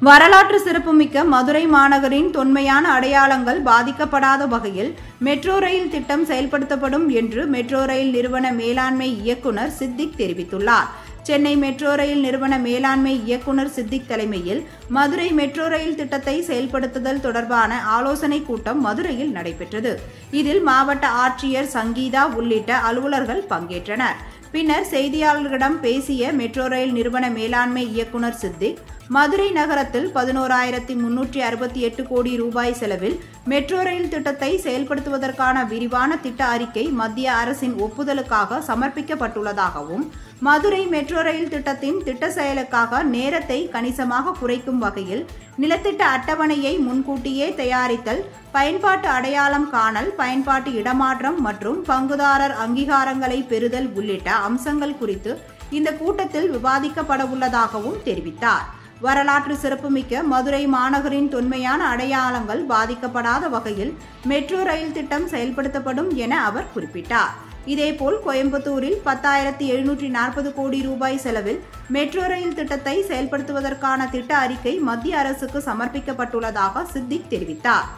வரலாற்று சிறப்புமிக்க மதுரை மாநகரின் தொன்மையான அடையாளங்கள் பாதிக்கப்படாத வகையில் மெட்ரோ ரயில் திட்டம் செயல்படுத்தப்படும் என்று மெட்ரோ ரயில் நிறுவன மேலாண்மை இயக்குநர் சித்திக் தெரிவித்துள்ளார். சென்னை மெட்ரோ ரயில் நிறுவன மேலாண்மை இயக்குநர் சித்திக் தலைமையில் மதுரை மெட்ரோ ரயில் திட்டத்தை செயல்படுத்துதல் தொடர்பான ஆலோசனைக் கூட்டம் மதுரையில் நடைபெற்றது. இதில் மாவட்ட ஆட்சியர் சங்கீதா உள்ளிட்ட அலுவலர்கள் பங்கேற்றனர். பின்னர் செய்தியாளர்களிடம் பேசிய மெட்ரோ ரயில் நிறுவன மேலாண்மை இயக்குநர் சித்திக், மதுரை நகரத்தில் 11,368 கோடி ரூபாய் செலவில் மெட்ரோ ரயில் திட்டத்தை செயல்படுத்துவதற்கான விரிவான திட்ட அறிக்கை மத்திய அரசின் ஒப்புதலுக்காக சமர்ப்பிக்கப்பட்டுள்ளதாகவும், மதுரை மெட்ரோ ரயில் திட்டத்தின் திட்ட செயலுக்காக நேரத்தை கணிசமாக குறைக்கும் வகையில் நிலத்திட்ட அட்டவணையை முன்கூட்டியே தயாரித்தல், பயன்பாட்டு அடையாளம் காணல், பயன்பாட்டு இடமாற்றம் மற்றும் பங்குதாரர் அங்கீகாரங்களை பெறுதல் உள்ளிட்ட அம்சங்கள் குறித்து இந்த கூட்டத்தில் விவாதிக்கப்படவுள்ளதாகவும் தெரிவித்தார். வரலாற்று சிறப்புமிக்க மதுரை மாநகரின் தொன்மையான அடையாளங்கள் பாதிக்கப்படாத வகையில் மெட்ரோ ரயில் திட்டம் செயல்படுத்தப்படும் என அவர் குறிப்பிட்டார். இதேபோல் கோயம்புத்தூரில் 10,740 கோடி ரூபாய் செலவில் மெட்ரோ ரயில் திட்டத்தை செயல்படுத்துவதற்கான திட்ட அறிக்கை மத்திய அரசுக்கு சமர்ப்பிக்கப்பட்டுள்ளதாக சித்திக் தெரிவித்தார்.